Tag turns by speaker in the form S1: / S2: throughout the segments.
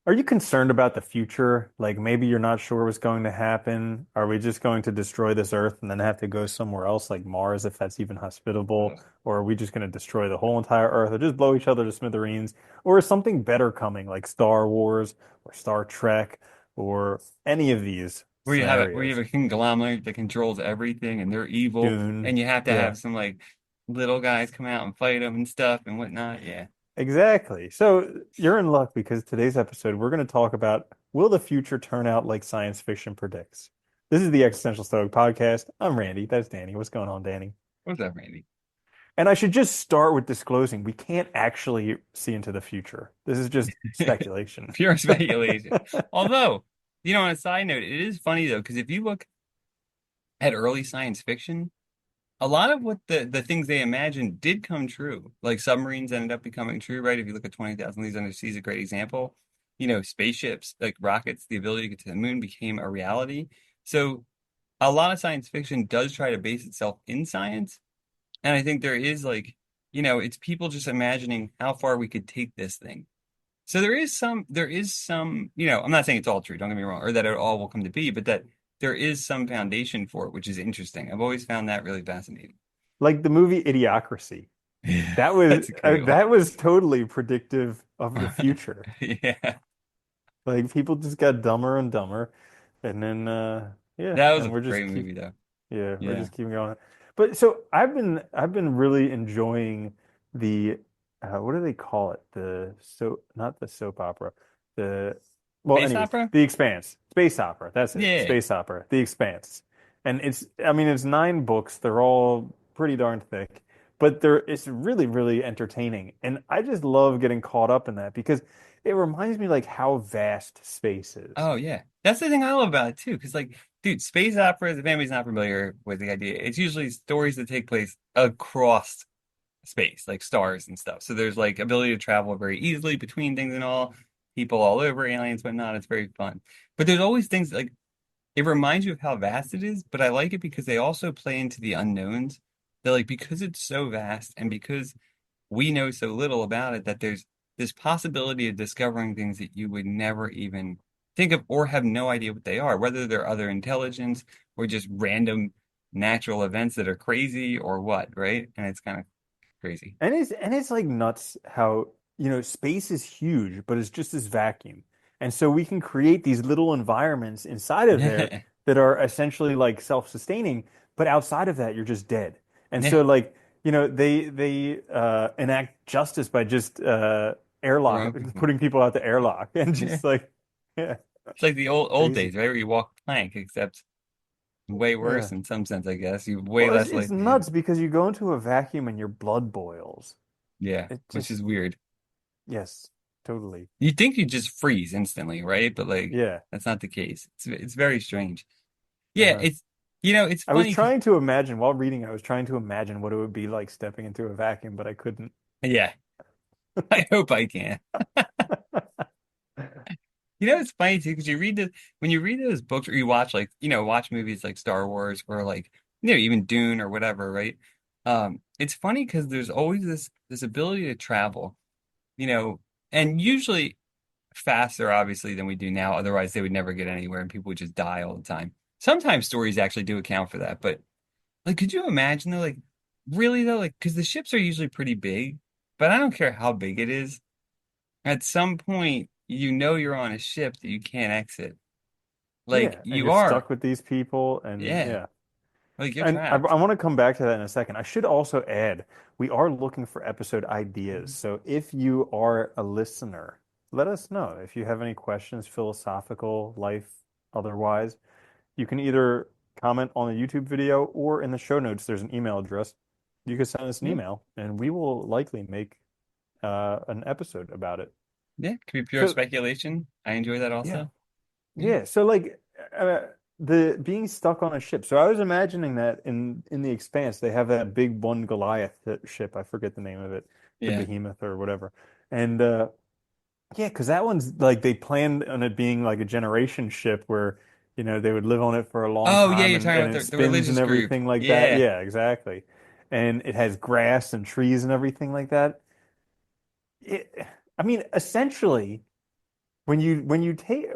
S1: Are you concerned about the future? Like maybe you're not sure what's going to happen. Are we just going to destroy this Earth and then have to go somewhere else, like Mars, if that's even hospitable? Or are we just going to destroy the whole entire Earth or just blow each other to smithereens? Or is something better coming, like Star Wars or Star Trek or any of these
S2: Where you
S1: scenarios?
S2: have a conglomerate that controls everything and they're evil,
S1: Dune.
S2: and you have to
S1: Yeah,
S2: have some like little guys come out and fight them and stuff and whatnot. Yeah.
S1: exactly. So you're in luck because today's episode, we're going to talk about will the future turn out like science fiction predicts? This is the Existential Stoic Podcast. I'm Randy. That's Danny. What's going on, Danny?
S2: What's up, Randy?
S1: And I should just start with disclosing we can't actually see into the future. This is just speculation.
S2: Pure speculation. Although, on a side note, it is funny though, because if you look at early science fiction, a lot of what the things they imagined did come true. Like submarines ended up becoming true, right? If you look at 20,000 Leagues Under the Sea is a great example. Spaceships, like rockets, the ability to get to the moon became a reality. So a lot of science fiction does try to base itself in science. And I think there is like, it's people just imagining how far we could take this thing. So there is some, I'm not saying it's all true, don't get me wrong, or that it all will come to be, but that there is some foundation for it, which is interesting. I've always found that really fascinating.
S1: Like the movie Idiocracy.
S2: Yeah,
S1: That was
S2: that's a great one.
S1: that was totally predictive of the future.
S2: Yeah,
S1: Like people just got dumber and dumber, and then yeah,
S2: that was
S1: and
S2: a
S1: we're just
S2: great
S1: keep
S2: movie though.
S1: yeah, we're
S2: Yeah,
S1: just keeping going. But so I've been really enjoying the what do they call it? The so not the soap opera. The well,
S2: space
S1: anyways,
S2: opera.
S1: The Expanse. Space opera. That's it.
S2: Yeah.
S1: Space opera. The Expanse. And it's I mean it's 9 books. They're all pretty darn thick, but it's really, really entertaining. And I just love getting caught up in that because it reminds me like how vast space is.
S2: Oh yeah, that's the thing I love about it too. Because like, dude, space operas. If anybody's not familiar with the idea, it's usually stories that take place across space, like stars and stuff. So there's like ability to travel very easily between things and all, people all over, aliens, whatnot. It's very fun. But there's always things like it reminds you of how vast it is, but I like it because they also play into the unknowns. They're like because it's so vast and because we know so little about it that there's this possibility of discovering things that you would never even think of or have no idea what they are, whether they're other intelligence or just random natural events that are crazy or what, right? And it's kind of crazy.
S1: And it's like nuts how, space is huge, but it's just this vacuum. And so we can create these little environments inside of there
S2: Yeah.
S1: that are essentially like self-sustaining, but outside of that, you're just dead. And
S2: Yeah.
S1: so like, they enact justice by just airlock
S2: Throwing people.
S1: putting people out the airlock and
S2: Yeah.
S1: just like yeah,
S2: It's like the old
S1: crazy.
S2: days, right? Where you walk plank, except way
S1: Yeah.
S2: worse in some sense, I guess. You have way
S1: Well, it's
S2: less
S1: it's
S2: likelihood.
S1: nuts because you go into a vacuum and your blood boils.
S2: Yeah,
S1: It
S2: which
S1: just
S2: is weird.
S1: yes, totally.
S2: You'd think you'd just freeze instantly, right? But like
S1: Yeah.
S2: that's not the case. It's very strange. Yeah,
S1: Uh-huh.
S2: it's
S1: I was
S2: funny 'cause
S1: trying to imagine while reading, I was trying to imagine what it would be like stepping into a vacuum, but I couldn't.
S2: yeah, I hope I can. It's funny too because you read the when you read those books or you watch like watch movies like Star Wars or like even Dune or whatever, right? It's funny because there's always this ability to travel, you know, and usually faster obviously than we do now. Otherwise, they would never get anywhere and people would just die all the time. Sometimes stories actually do account for that, but like, could you imagine though, like really though, like because the ships are usually pretty big, but I don't care how big it is. At some point, you're on a ship that you can't exit. Like
S1: Yeah, and
S2: you
S1: you're
S2: are.
S1: stuck with these people, and
S2: Yeah.
S1: yeah.
S2: Like you're
S1: And I
S2: trapped.
S1: want to come back to that in a second. I should also add, we are looking for episode ideas. So if you are a listener, let us know if you have any questions, philosophical, life, otherwise. You can either comment on the YouTube video or in the show notes, there's an email address. You can send us an
S2: Yeah.
S1: email, and we will likely make an episode about it.
S2: Yeah. Could be pure
S1: So
S2: speculation. I enjoy that
S1: yeah,
S2: also. Yeah.
S1: yeah. So like uh, the being stuck on a ship. So I was imagining that in the Expanse they have that big one Goliath ship. I forget the name of it, the
S2: Yeah.
S1: Behemoth or whatever. And yeah, because that one's like they planned on it being like a generation ship where they would live on it for a long
S2: Oh yeah,
S1: time
S2: you're
S1: and
S2: talking
S1: and
S2: about
S1: it
S2: the
S1: spins and
S2: religious group.
S1: everything like that.
S2: Yeah.
S1: Yeah, exactly. And it has grass and trees and everything like that. It, I mean, essentially. when you take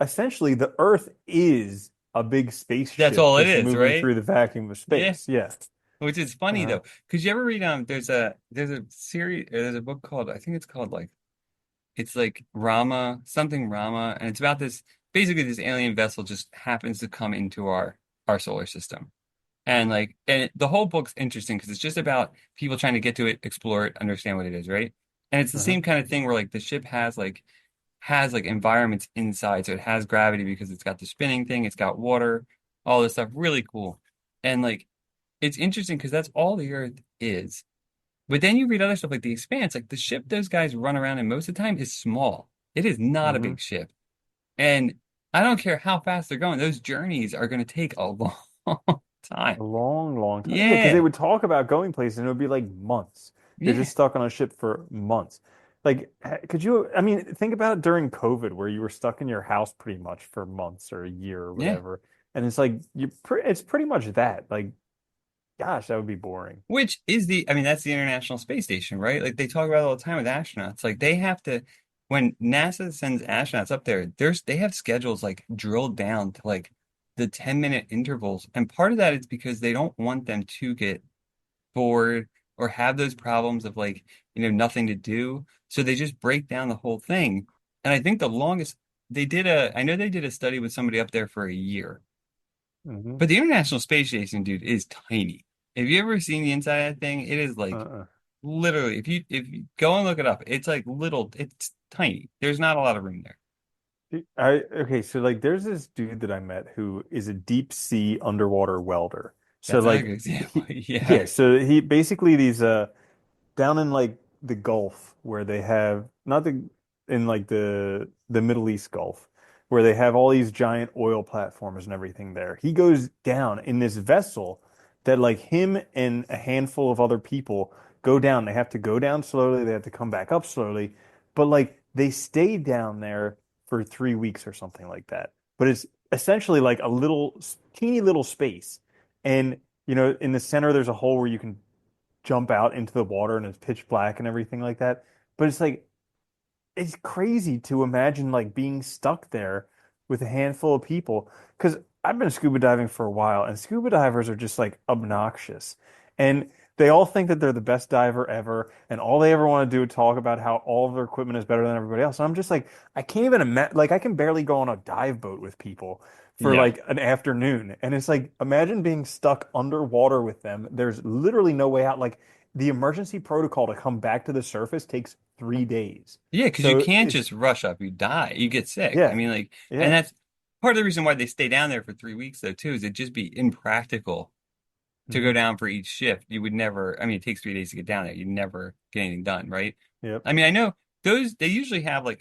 S1: essentially the Earth is a big
S2: That's
S1: spaceship
S2: all it
S1: just
S2: is,
S1: moving
S2: right?
S1: through the vacuum of
S2: Yeah.
S1: space. Yeah.
S2: Which is funny
S1: Uh,
S2: though. Because you ever read there's a series there's a book called I think it's called like it's like Rama, something Rama, and it's about this basically this alien vessel just happens to come into our solar system. The whole book's interesting because it's just about people trying to get to it, explore it, understand what it is, right? And it's the
S1: uh
S2: same kind of thing where like the ship has like environments inside, so it has gravity because it's got the spinning thing, it's got water, all this stuff, really cool. And like it's interesting because that's all the Earth is. But then you read other stuff like The Expanse, like the ship those guys run around in most of the time is small. It is not a
S1: hmm
S2: big ship. And I don't care how fast they're going, those journeys are going to take a long
S1: A
S2: time.
S1: long, long time. Yeah, because they
S2: Yeah.
S1: would talk about going places and it would be like months. You're
S2: Yeah.
S1: just stuck on a ship for months. Like, could you, I mean, think about it during COVID where you were stuck in your house pretty much for months or a year or
S2: Yeah.
S1: whatever. And it's like, it's pretty much that. Like, gosh, that would be boring.
S2: Which is I mean, that's the International Space Station, right? Like they talk about it all the time with astronauts. Like they have to, when NASA sends astronauts up there, they have schedules like drilled down to like the 10-minute intervals. And part of that is because they don't want them to get bored or have those problems of like, nothing to do. So they just break down the whole thing. And I think the longest I know they did a study with somebody up there for a year.
S1: Hmm
S2: But the International Space Station, dude, is tiny. Have you ever seen the inside of that thing? It is like
S1: Uh-uh.
S2: literally, if you go and look it up, it's like it's tiny. There's not a lot of room there.
S1: Okay, so like there's this dude that I met who is a deep sea underwater welder. So
S2: That's another
S1: like
S2: good example.
S1: he,
S2: Yeah.
S1: yeah, so he basically these down in like the Gulf where they have not the in like the Middle East Gulf where they have all these giant oil platforms and everything there. He goes down in this vessel that like him and a handful of other people go down. They have to go down slowly, they have to come back up slowly, but like they stay down there for 3 weeks or something like that. But it's essentially like a little teeny little space. And in the center there's a hole where you can jump out into the water and it's pitch black and everything like that. But it's like it's crazy to imagine like being stuck there with a handful of people. Because I've been scuba diving for a while, and scuba divers are just like obnoxious. And they all think that they're the best diver ever, and all they ever want to do is talk about how all of their equipment is better than everybody else. And I'm just like, I can't even imagine, like, I can barely go on a dive boat with people for
S2: Yeah.
S1: like an afternoon. And it's like, imagine being stuck underwater with them. There's literally no way out. Like, the emergency protocol to come back to the surface takes 3 days.
S2: Yeah, because you
S1: So
S2: can't
S1: it's
S2: just rush up. You die. You get sick. I
S1: yeah,
S2: mean, like, and
S1: yeah,
S2: that's part of the reason why they stay down there for 3 weeks, though, too, is it'd just be impractical to go
S1: hmm
S2: down for each shift. You would never, I mean, it takes 3 days to get down there. You'd never get anything done, right?
S1: yep,
S2: I mean, I know they usually have like,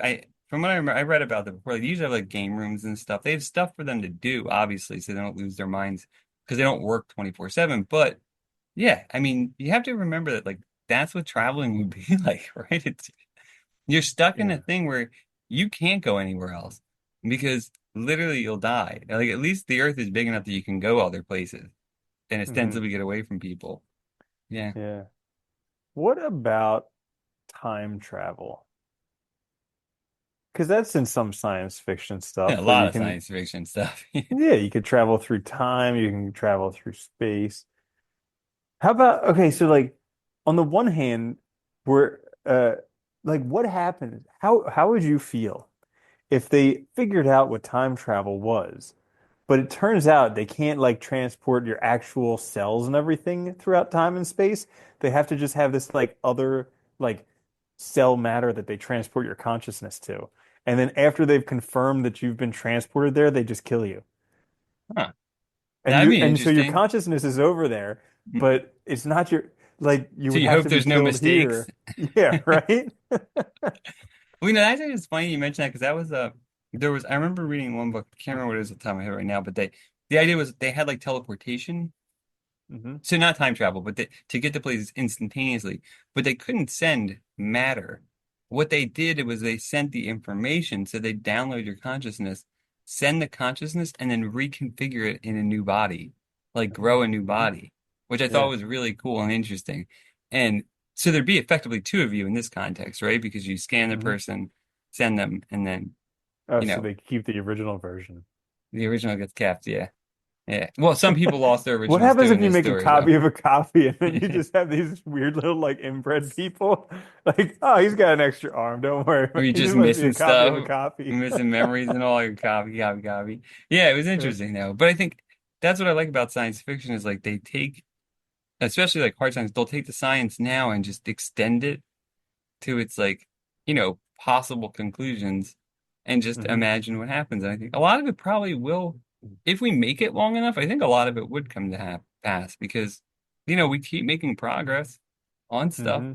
S2: from what I remember, I read about them before, they usually have like game rooms and stuff. They have stuff for them to do, obviously, so they don't lose their minds because they don't work 24/7. But yeah, I mean, you have to remember that, like, that's what traveling would be like, right? You're stuck in a
S1: yeah,
S2: thing where you can't go anywhere else because literally you'll die. Like, at least the earth is big enough that you can go other places and
S1: hmm
S2: ostensibly get away from people. Yeah.
S1: yeah. What about time travel? Because that's in some science fiction
S2: Yeah, a
S1: stuff where
S2: lot
S1: you
S2: of
S1: can,
S2: science fiction stuff.
S1: yeah, you could travel through time, you can travel through space. How about, okay, so like on the one hand, we're like what happens? How would you feel if they figured out what time travel was? But it turns out they can't like transport your actual cells and everything throughout time and space. They have to just have this like other like cell matter that they transport your consciousness to. And then after they've confirmed that you've been transported there, they just kill you.
S2: Huh.
S1: And
S2: That'd
S1: you
S2: be
S1: and so your
S2: interesting.
S1: consciousness is over there, but it's not your like you
S2: So
S1: would
S2: you
S1: have
S2: hope
S1: to be
S2: there's no
S1: killed
S2: mistakes.
S1: here. Yeah, right?
S2: Well, actually, it's funny you mentioned that because that was there was I remember reading one book. I can't remember what it is at the top of my head right now, but the idea was they had like teleportation.
S1: hmm
S2: So not time travel, but to get to places instantaneously. But they couldn't send matter. What they did was they sent the information, so they download your consciousness, send the consciousness, and then reconfigure it in a new body, like grow a new
S1: hmm
S2: body, which I thought
S1: Yeah.
S2: was really cool and interesting. And so there'd be effectively two of you in this context, right? Because you scan the
S1: hmm
S2: person. send them, and then,
S1: Oh,
S2: you
S1: so
S2: know,
S1: they keep the original version.
S2: the original gets kept. Yeah. Yeah. Well, some people lost their
S1: What
S2: originals
S1: happens
S2: too
S1: if
S2: in
S1: you
S2: this
S1: make a
S2: story, though.
S1: copy of a copy and then you just have these weird little like inbred people? Like, oh, he's got an extra arm. Don't worry.
S2: Or you're
S1: He
S2: just
S1: just must be a
S2: missing
S1: copy of a
S2: stuff,
S1: copy.
S2: missing memories and all your copy, copy, copy. Yeah, it was
S1: Yeah.
S2: interesting though. But I think that's what I like about science fiction is like they take, especially like hard science, they'll take the science now and just extend it to its like, possible conclusions and just
S1: Hmm.
S2: imagine what happens. And I think a lot of it probably will, if we make it long enough, I think a lot of it would come to ha pass because, we keep making progress on stuff.
S1: Hmm.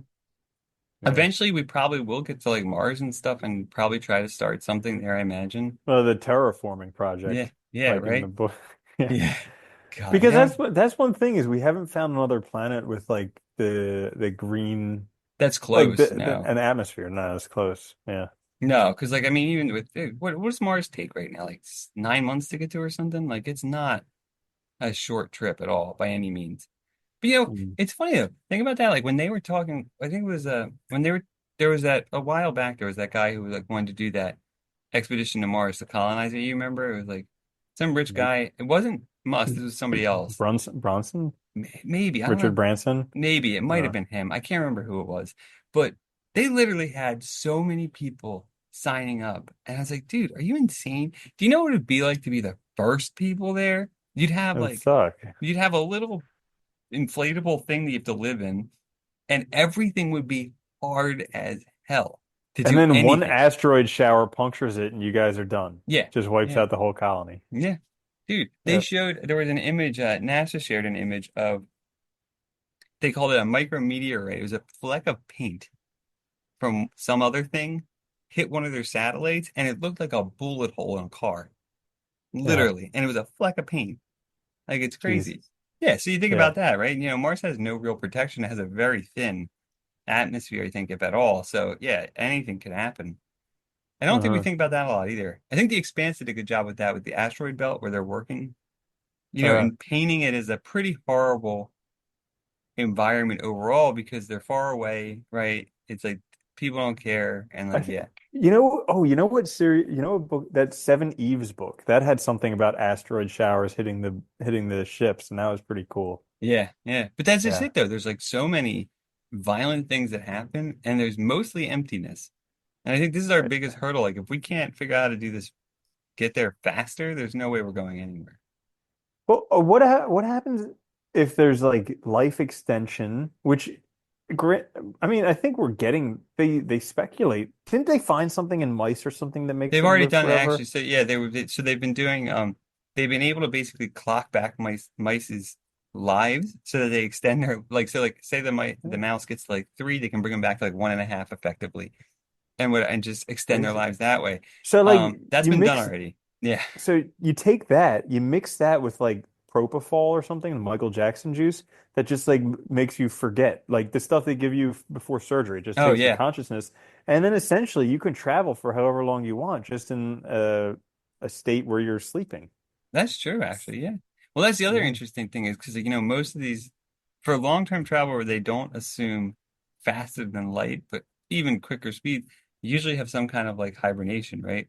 S1: Yeah.
S2: Eventually, we probably will get to like Mars and stuff and probably try to start something there, I imagine.
S1: Well, the terraforming
S2: Yeah,
S1: project,
S2: yeah,
S1: like in the
S2: right?
S1: book. Yeah.
S2: Yeah. God,
S1: Because
S2: yeah.
S1: that's one thing is we haven't found another planet with like the green
S2: That's
S1: like
S2: close. No.
S1: an atmosphere. Not as close. Yeah.
S2: No, because like I mean, even with what does Mars take right now? Like 9 months to get to or something? Like it's not a short trip at all by any means. But
S1: Mm.
S2: it's funny though. Think about that. Like when they were talking, I think it was when they were there was that a while back. There was that guy who like wanted to do that expedition to Mars to colonize it. You remember? It was like some rich
S1: Nope.
S2: guy. It wasn't Musk. It was somebody else.
S1: Bronson,
S2: Maybe I don't
S1: Richard
S2: know.
S1: Branson.
S2: Maybe it might have
S1: Uh,
S2: been him. I can't remember who it was, but they literally had so many people signing up, and I was like, dude, are you insane? Do you know what it'd be like to be the first people there? You'd have
S1: it would
S2: like
S1: suck.
S2: you'd have a little inflatable thing that you have to live in, and everything would be hard as hell to
S1: And
S2: do
S1: then one
S2: anything.
S1: asteroid shower punctures it, and you guys are done.
S2: Yeah,
S1: Just wipes
S2: yeah,
S1: out the whole colony.
S2: yeah. Dude, they
S1: Yep.
S2: showed there was an image, NASA shared an image of they called it a micrometeorite. It was a fleck of paint from some other thing, hit one of their satellites, and it looked like a bullet hole in a car,
S1: Yeah.
S2: literally. And it was a fleck of paint. Like it's crazy.
S1: Jesus.
S2: Yeah, so you think
S1: Yeah.
S2: about that, right? Mars has no real protection. It has a very thin atmosphere, I think, if at all. So yeah, anything could happen. I don't think we
S1: Uh-huh.
S2: think about that a lot either. I think the Expanse did a good job with that with the asteroid belt where they're working,
S1: Uh,
S2: and painting it as a pretty horrible environment overall because they're far away, right? It's like people don't care and
S1: I
S2: like
S1: think
S2: yeah.
S1: you know what series, you know what book that Seven Eves book that had something about asteroid showers hitting the ships, and that was pretty cool.
S2: Yeah, yeah. But that's just
S1: Yeah.
S2: it though. There's like so many violent things that happen and there's mostly emptiness. And I think this is our biggest hurdle. Like if we can't figure out how to do this, get there faster, there's no way we're going anywhere.
S1: Well, what happens if there's like life extension, which gra- I mean, I think we're getting they speculate. Didn't they find something in mice or something that makes
S2: They've
S1: them
S2: already
S1: live
S2: done actually.
S1: forever?
S2: So yeah, so they've been doing they've been able to basically clock back mice's lives so that they extend their like so like say the
S1: Yeah,
S2: mouse gets to like 3, they can bring them back to like 1.5 effectively and just extend their
S1: crazy.
S2: lives that way.
S1: So like
S2: That's
S1: you
S2: been done
S1: mix
S2: already. Yeah.
S1: so you take that, you mix that with like propofol or something, Michael Jackson juice that just like makes you forget, like the stuff they give you before surgery, it just
S2: Oh
S1: takes your
S2: yeah.
S1: consciousness, and then essentially you can travel for however long you want, just in a state where you're sleeping.
S2: That's true, actually. Yeah. Well, that's the other
S1: Yeah.
S2: interesting thing is because, most of these, for long-term travel where they don't assume faster than light, but even quicker speed, usually have some kind of like hibernation, right?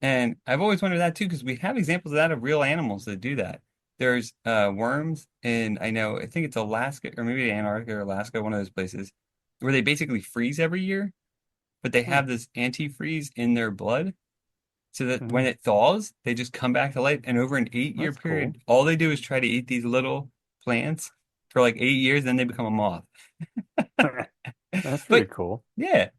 S2: And I've always wondered that too, because we have examples of that of real animals that do that. There's worms in, I think it's Alaska or maybe Antarctica or Alaska, one of those places, where they basically freeze every year, but they
S1: Hmm.
S2: have this antifreeze in their blood so that when
S1: Hmm.
S2: it thaws, they just come back to life. And over an 8 year
S1: That's cool.
S2: period, all they do is try to eat these little plants for like 8 years, then they become a moth.
S1: That's
S2: But
S1: pretty cool.
S2: yeah,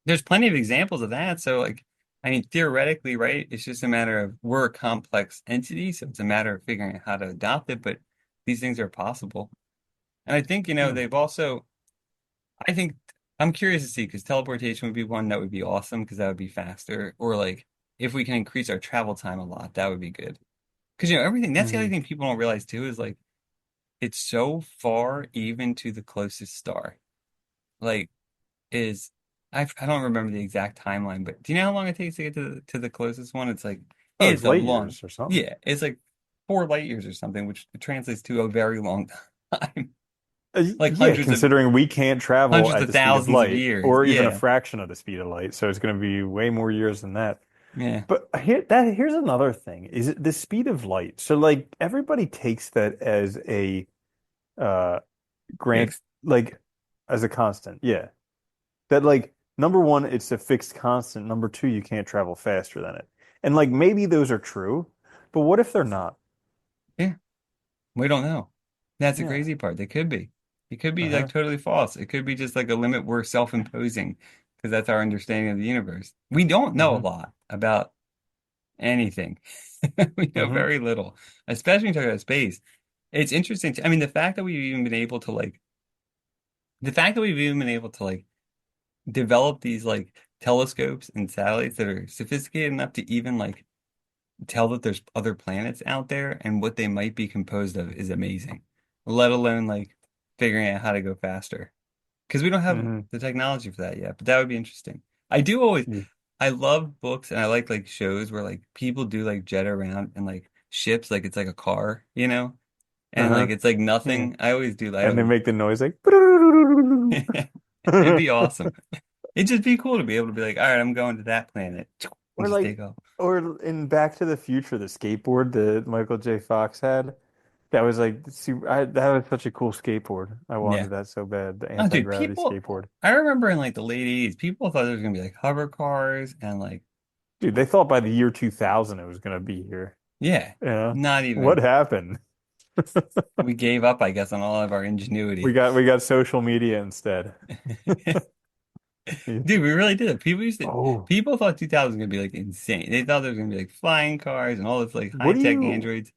S2: there's plenty of examples of that. So like, I mean, theoretically, right? It's just a matter of we're a complex entity, so it's a matter of figuring out how to adopt it. But these things are possible. And I think,
S1: Hmm.
S2: they've also, I think I'm curious to see because teleportation would be one that would be awesome because that would be faster. Or like if we can increase our travel time a lot, that would be good. Because everything that's the other
S1: Hmm.
S2: thing people don't realize too is like it's so far even to the closest star. Like is I don't remember the exact timeline, but do you know how long it takes to get to the closest one? It's like
S1: Oh, it's
S2: it's a
S1: light
S2: long,
S1: years or something.
S2: yeah, it's like 4 light years or something, which translates to a very long time. like
S1: Yeah, considering we can't travel
S2: hundreds
S1: at
S2: of
S1: the speed of
S2: thousands of
S1: light
S2: years.
S1: or even a
S2: Yeah.
S1: fraction of the speed of light, so it's going to be way more years than that.
S2: Yeah.
S1: But here's another thing. Is it the speed of light? So like everybody takes that as a uh grant
S2: Fixed.
S1: like as a constant. Yeah. That like number one, it's a fixed constant. Number two, you can't travel faster than it. And like maybe those are true, but what if they're not?
S2: Yeah. We don't know. That's the
S1: Yeah.
S2: crazy part. They could be. It could be like
S1: Uh-huh.
S2: totally false. It could be just like a limit we're self-imposing because that's our understanding of the universe. We don't know a
S1: Mm-hmm.
S2: lot about anything. We know
S1: Mm-hmm.
S2: very little, especially when you talk about space. It's interesting. I mean, the fact that we've even been able to like develop these like telescopes and satellites that are sophisticated enough to even like tell that there's other planets out there and what they might be composed of is amazing. Let alone like figuring out how to go faster. Because we don't have
S1: Mm-hmm.
S2: the technology for that yet, but that would be interesting. I do always
S1: Yeah.
S2: I love books and I like shows where like people do like jet around and like ships like it's like a car, you know? And like
S1: Uh-huh.
S2: it's like
S1: Yeah.
S2: nothing. I always do. I
S1: And they
S2: don't.
S1: make the noise like
S2: It'd be awesome. It'd just be cool to be able to be like, all right, I'm going to that planet and
S1: or
S2: just
S1: like
S2: take off.
S1: or in Back to the Future, the skateboard that Michael J. Fox had. That was like that was such a cool skateboard. I
S2: Yeah.
S1: wanted that so bad, the
S2: Oh, dude,
S1: anti-gravity
S2: people,
S1: skateboard.
S2: I remember in like the late 80s, people thought there was gonna be like hover cars and like,
S1: Dude, they thought by the year 2000 it was gonna be here.
S2: yeah,
S1: Yeah.
S2: not
S1: What
S2: even.
S1: happened?
S2: We gave up, I guess, on all of our
S1: We
S2: ingenuity.
S1: got social media instead.
S2: Dude, we really did.
S1: Oh,
S2: People thought 2000 was gonna be like insane. They thought there was gonna be like flying cars and all this like
S1: what do
S2: high-tech
S1: you
S2: androids.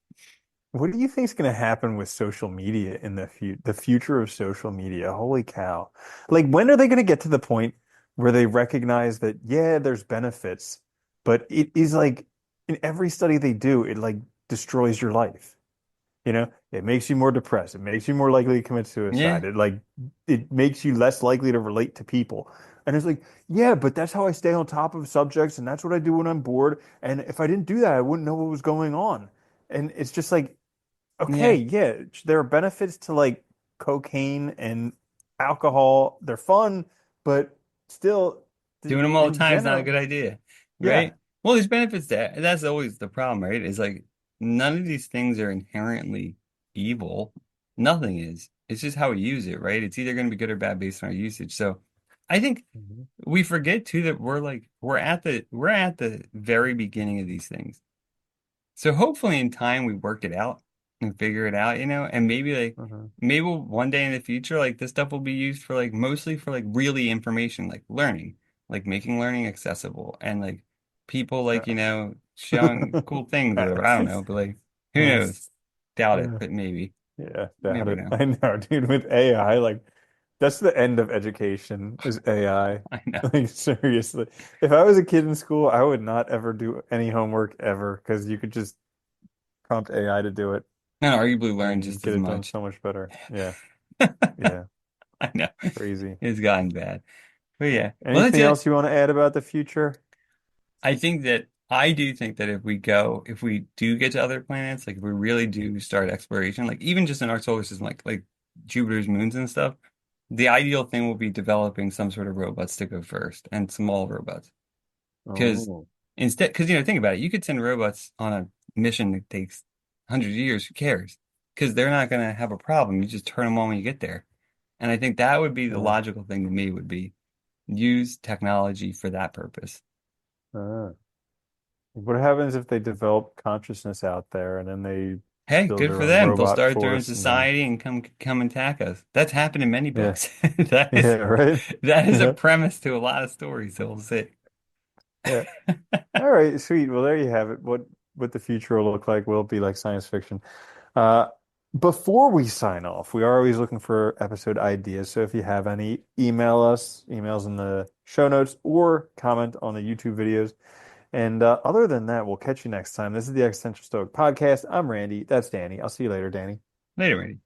S1: what do you think is going to happen with social media in the future of social media? Holy cow. Like when are they going to get to the point where they recognize that yeah, there's benefits, but it is like in every study they do, it like destroys your life. You know, it makes you more depressed. It makes you more likely to commit
S2: Yeah,
S1: suicide. It makes you less likely to relate to people. And it's like, yeah, but that's how I stay on top of subjects, and that's what I do when I'm bored. And if I didn't do that, I wouldn't know what was going on. And it's just like, okay,
S2: yeah.
S1: yeah, there are benefits to like cocaine and alcohol. They're fun, but still,
S2: Doing them all the
S1: in
S2: time is not a good
S1: general,
S2: idea,
S1: yeah.
S2: right? Well, there's benefits there. That's always the problem, right? Is like none of these things are inherently evil. Nothing is. It's just how we use it, right? It's either going to be good or bad based on our usage. So I think
S1: Mhm.
S2: we forget too that we're at the very beginning of these things. So hopefully in time we work it out and figure it out, and
S1: Mhm.
S2: maybe one day in the future like this stuff will be used for like mostly for like really information, like learning, like making learning accessible and like people like, showing cool things or whatever. I don't know, but like who
S1: Uh,
S2: knows? Doubt it,
S1: uh,
S2: but maybe.
S1: yeah,
S2: You
S1: doubt
S2: never
S1: it.
S2: know.
S1: I know, dude. With AI, like that's the end of education is AI.
S2: I know.
S1: Like seriously, if I was a kid in school, I would not ever do any homework ever because you could just prompt AI to do it
S2: And arguably learn
S1: and
S2: just
S1: get
S2: as
S1: it done
S2: much.
S1: so much better. Yeah, yeah,
S2: I know.
S1: crazy.
S2: It's gotten bad. But yeah. Well, that's
S1: Anything
S2: it.
S1: else you want to add about the future?
S2: I do think that if we do get to other planets, like if we really do start exploration, like even just in our solar system, like Jupiter's moons and stuff, the ideal thing will be developing some sort of robots to go first and small robots. Because
S1: Oh,
S2: because think about it, you could send robots on a mission that takes hundreds of years. Who cares? Because they're not going to have a problem. You just turn them on when you get there. And I think that would be the
S1: uh,
S2: logical thing to me would be use technology for that purpose.
S1: uh. What happens if they develop consciousness out there and then they
S2: Hey,
S1: build
S2: good
S1: their
S2: for
S1: own
S2: them. They'll
S1: robot
S2: start their own
S1: force and then
S2: society and come attack us. That's happened in many
S1: yeah,
S2: books. That
S1: yeah,
S2: is
S1: right?
S2: that is a
S1: Yeah,
S2: premise to a lot of stories, so we'll see.
S1: yeah. All right, sweet. Well, there you have it. What the future will look like will be like science fiction. Uh, before we sign off, we are always looking for episode ideas. So if you have any, email us, emails in the show notes, or comment on the YouTube videos. And other than that, we'll catch you next time. This is the Existential Stoic Podcast. I'm Randy. That's Danny. I'll see you later, Danny.
S2: Later, Randy.